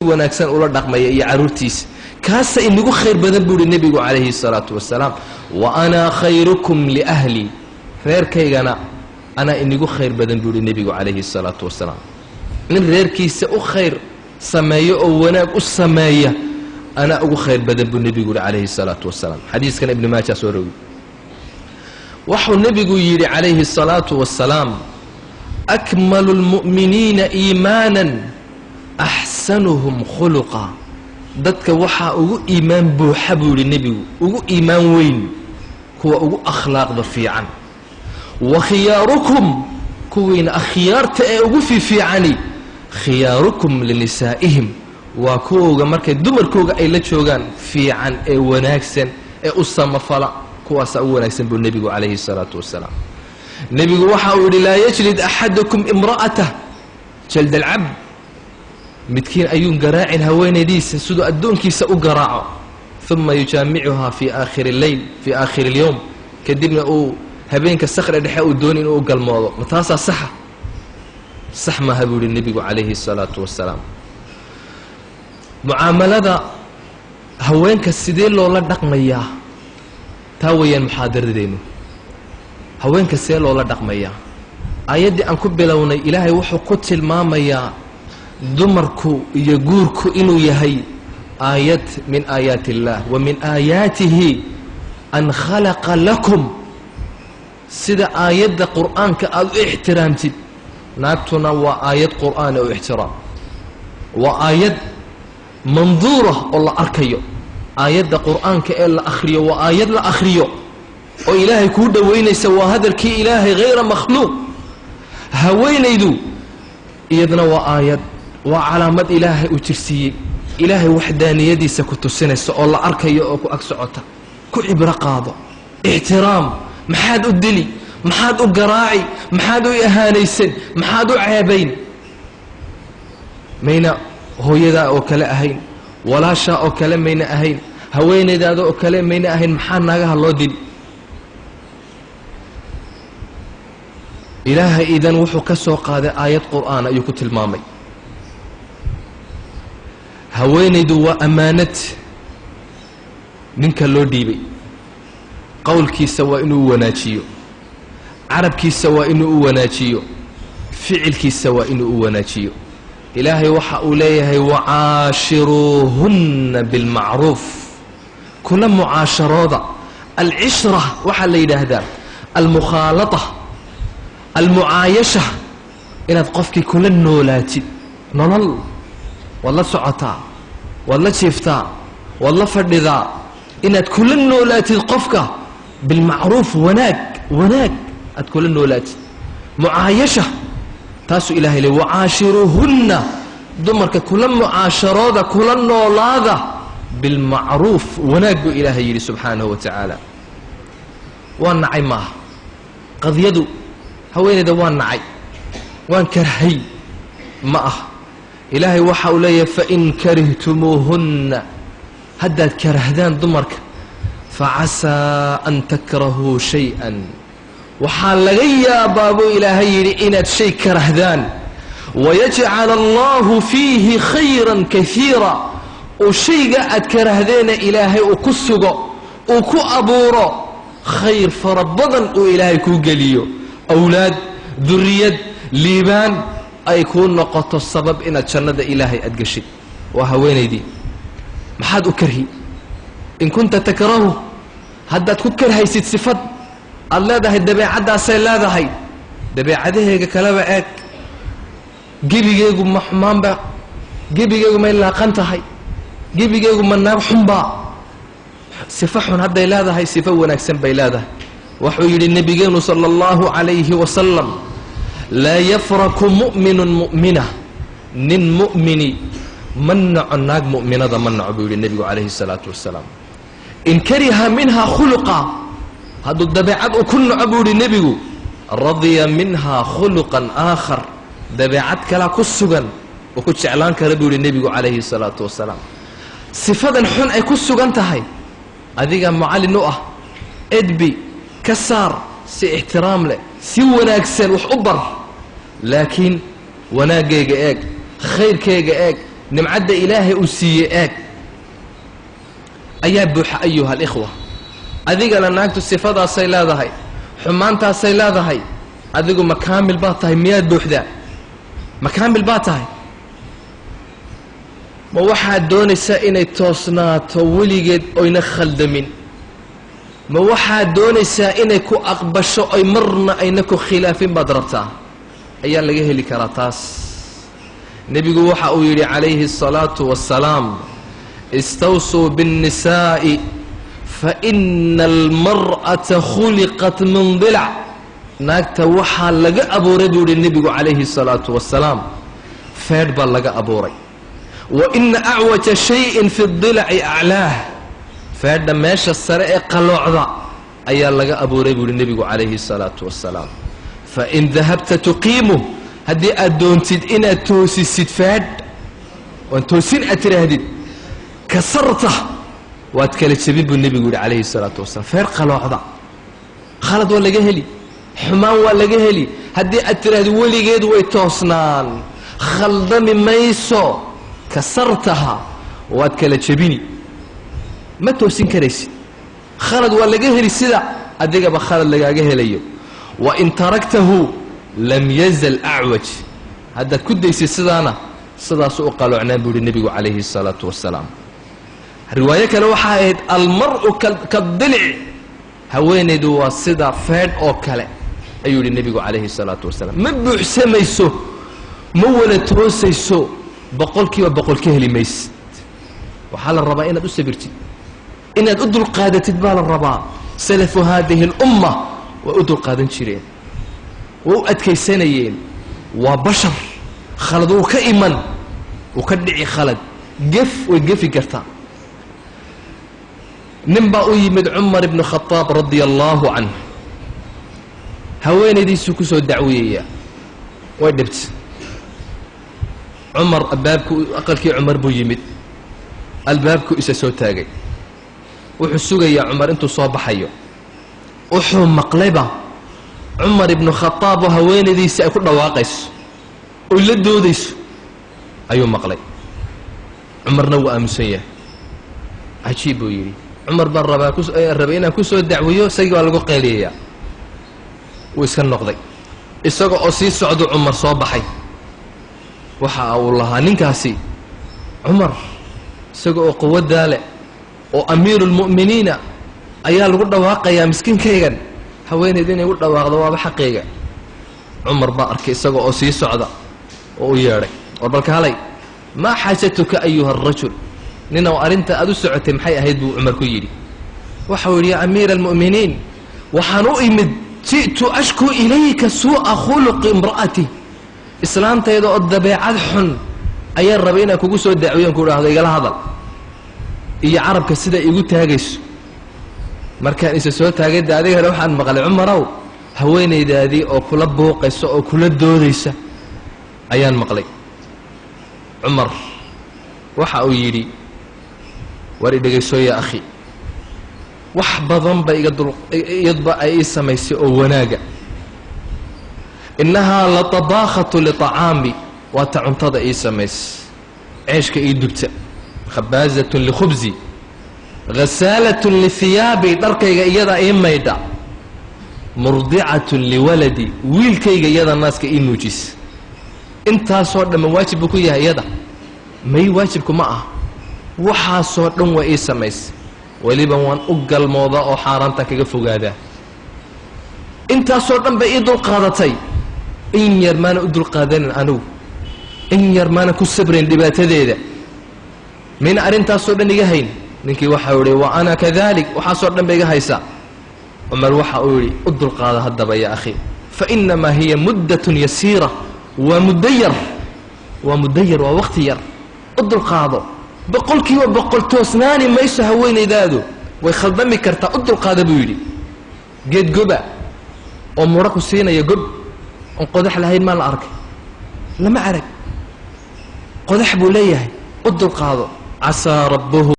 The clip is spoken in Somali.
وناكسن أولا دقمية يعرورتيس كاسا إنكو خير بدن بوري النبي عليه الصلاة والسلام وأنا خيركم لأهلي غير كيغانا أنا إنكو خير بدن بوري النبي عليه الصلاة والسلام من غير كيس أخير سماية أو وناك السماية أنا أقول خير بدن بالنبي عليه الصلاة والسلام حديث كان ابن ماجه سوروي وحو النبي يقول عليه الصلاة والسلام أكمل المؤمنين إيمانا أحسنهم خلقا ضدك وحا أقول إيمان بوحبو للنبي أقول إيمان وين هو أقول أخلاق ضفيعا وخياركم كوين أخيارت أقول في عني خياركم لنسائهم وكوغا مركي دمر كوغا أي لتشوغان في عن أي وناكسن أي أصام فلا كواسا وناكسن بالنبي عليه الصلاة والسلام النبي وحاول لا يجلد أحدكم امرأته جلد العبد متكين أيون قراع هوين ديس سدو أدون كيس أقراعه ثم يجامعها في آخر الليل في آخر اليوم كدبنا أو هبينك الصخرة دحاء الدون إنه أقل موضوع متاسا صحة صح ما هبول النبي عليه الصلاة والسلام معاملة هوينك السيدين لولا دقمية تاويا محاضر دينو هوينك السيدين لولا دقمية آيادي أنكو بلوني إلهي وحو قتل ماميا دمركو يقوركو إنو يهي آيات من آيات الله ومن آياته أن خلق لكم سيدا آيات قرآن كأدو احترامتي ناكتنا وآيات قرآن أو احترام وآيات منظورة الله أركيو آيات قرآن كألا أخريو وآيات لا أخريو وإلهي كود وين يسوى هذا الكي إلهي غير مخلوق هوين يدو إيدنا وآيات وعلامات إلهي وترسي إلهي وحداني يدي سكتو السنة الله أركيو أكو أكسعوتا كو عبرة قاضو احترام محاد أدلي محاد أقراعي محاد إهانيسن محاد عيبين مينا هو يدا أو كلا أهين ولا شاء أو كلا مينا أهين هوين يدا أو كلا مينا أهين محاد ناقها الله دل إلهي إذن وحو كسوق هذا آيات قرآن أيكت المامي هوين يدو أمانة منك اللو ديبي قول كي سوا إنه وناتشيو عرب كي سوا إنه وناتشيو فعل كي سوا إنه وناتشيو إلهي وحا أوليه وعاشروهن بالمعروف كل معاشرات العشرة وحا اللي هذا المخالطة المعايشة إن تقفك كل النولات نضل والله سعطا والله شفتا والله فردذا إن كل النولات تقفك بالمعروف وناك أتكل النولات معايشة تاسو إلهي لي وعاشروهن دمرك كل معاشرات كل النولات بالمعروف وناك إلهي سبحانه وتعالى والنعي ما قد يدو هوين دوان نعي وان كرهي معه إلهي وحولي فإن كرهتموهن هداد كرهدان دمرك فعسى أن تكرهوا شيئا وحال لغيا بابو إلهي إنت شيء كرهدان ويجعل الله فيه خيرا كثيرا وشيء قاعد كرهدين إلهي وكسق وكو أبورو خير فربضا وإلهي كو قليو أولاد ذرية ليبان أي يكون نقطة السبب إن تشند إلهي أدقشي وهوين دي محاد أكرهي إن كنت تكرهه هدا تكر هاي ست صفات الله ده الدبيع عدا سيل لا ده هاي دبيع عده هيك كلام أك جيبي جيجو محمام با جيبي جيجو ما إلا قنت هاي جيبي جيجو من ناب حنبا صفحون هدا لا ده هاي صفة ونكسب بلا ده وحي للنبي صلى الله عليه وسلم لا يفرق مؤمن مؤمنة نن مؤمني منع الناق مؤمنة منع بيقول النبي عليه الصلاة والسلام إن كره منها خلقا هذا الدبيعات وكل عبود النبي رضي منها خلقا آخر دبيعات كلا كسجن وكنت إعلان كربي النبي عليه الصلاة والسلام صفة حن أي كسجن تهاي هذيك معالي نوع إدبي كسر سي احترام له سي وناكسن وحبر لكن وناجيج إيج خير كيج إيج nimcadda ilaahay uu siiyey eeg ayaa buuxa ayuha alikhwa adigana naagtu sifadaasay leedahay xumaantaasay leedahay adigu ma kaamil baa tahay miyaad buuxdaa ma kaamil baa tahay ma waxaad doonaysaa inay toosnaato weligeed oyna khaldamin ma waxaad doonaysaa inay ku aqbasho oy marna ayna ku khilaafin baad rabtaa ayaa laga heli karaa taas nebigu waxa uu yidhi calayhi الsalaatu wassalaam istawsuu biالnisaa'i faina almar'ata khuliqat min dilac naagta waxaa laga abuuray buu yihi nebigu calayhi الsalaatu wassalaam feedh baa laga abuuray waina acwaja shayin fi اdilaci aclaah feedha meesha sare ee qaloocda ayaa laga abuuray buu yihi nebigu calayhi الsalaatu wassalaam fain dahabta tuqiimuh haddii aad doontid inaad toosisid feedh oon toosin aad tidhaahdid kasarta waad kala jebin buu nebigu yihi calayhi الsalaatu wasalam feedh qaloocda khalad waa laga heli xumaan waa laga heli haddii aad tidhahdid weligeed way toosnaan khaldami mayso kasartaha waad kala jebini ma toosin karaysid khalad waa laga heli sida adigaba khalad lagaaga helayo wain taraktahu lam yazal acwaj haddaad ku daysid sidaana sidaasu u qaloocnaan buu yihi nebigu calayhi الsalaatu wassalaam riwaayo kale waxaa ahayd almar'u kadilic haweenaydu waa sida feedh oo kale ayuu yihi nebigu calayhi الsalaatu wassalaam ma buuxsamayso ma wada toosayso boqolkiiba boqol ka heli maysid waxaa la rabaa inaad u sabirtid inaad u dulqaadatid baa la rabaa salafu haadihi اlumma way u dulqaadan jireen way u adkaysanayeen waa bashar khalad wuu ka iman wuu ka dhici khalad gef way gefi kartaa nin baa u yimid cumar ibnu khadaab radia allaahu canh haweenaydiisuu ku soo dacwiyaya way dhibta cumar albaabku aqalkii cumar buu yimid albaabku isa soo taagay wuxuu sugayaa cumar intuu soo baxayo wuxuu maqlayba cumar ibnu khadaab oo haweenaydiisii ay ku dhawaaqayso oy la doodayso ayuu maqlay cumarna wuu aamusan yahay cajiib buu yidhi cumar baan rabay inaan ku soo dacwiyo isagii waa lagu qeeliyayaa wuu iska noqday isaga oo sii socdu cumar soo baxay waxa uu lahaa ninkaasi cumar isaga oo quwaddaa leh oo amiiru اlmu'miniina ayaa lagu dhawaaqayaa miskiinkaygan haweenayd inay u dhawaaqdo waaba xaqayga cumar baa arkay isaga oo sii socda oo u yeedhay war balka halay maa xaajatuka ayuha الrajul ninow arrinta aad u socotay maxay ahayd buu cumar ku yidhi waxau yidhi ya amiira almu'miniin waxaan u imid ji'tu ashku ilayka suu'a khuluqi imra'ati islaantayda oo dabeecad xun ayaan rabay inaan kugu soo dacwiyan ku idhaahdo igala hadal iyo carabka sida igu taagayso markaan isa soo taagay de adigana waxaan maqlay cumarow haweenaydaadii oo kula buuqaysa oo kula doodaysa ayaan maqlay cumar waxa uu yidhi war i dhegayso ya akhi wax badan ba iyadba ay ii samaysay oo wanaaga innahaa latabaakhatu liطacaami waata cuntada ii samaysay ceeshka ii dubta khabaazatun likhubsi hasaalatun lihiyaabi dharkayga iyadaa ii maydha murdicatun liwaladi wiilkayga iyada naaska ii nuujisa intaasoo dhamman waajib buu ku yahay iyada may waajibku ma ah waxaasoo dhan waa ii samaysay weliba waan u galmoodaa oo xaaraanta kaga fogaadaa intaasoo dhan bay ii dulqaadatay in yar maana u dulqaadanin anugu in yar maana ku sabrayn dhibaatadeeda mayna arrintaasoo dhan iga hayn ninkii waxau idhi wa ana kadalik waxaasoo dhan ba iga haysaa cumar waxa uu yidhi u dulqaada haddaba ya akhi fainamaa hiya muddatun yasiira waa muddo yar waa waqti yar u dulqaado boqolkiiba boqol toosnaani mayso haweenaydaadu way khaldami kartaa u dulqaada buu yidhi geed goba oo mudha ku siinaya gob oon qodax lahayn maa la arkay lama arag qodax buu leeyahay u dulqaado casaa rabbuhu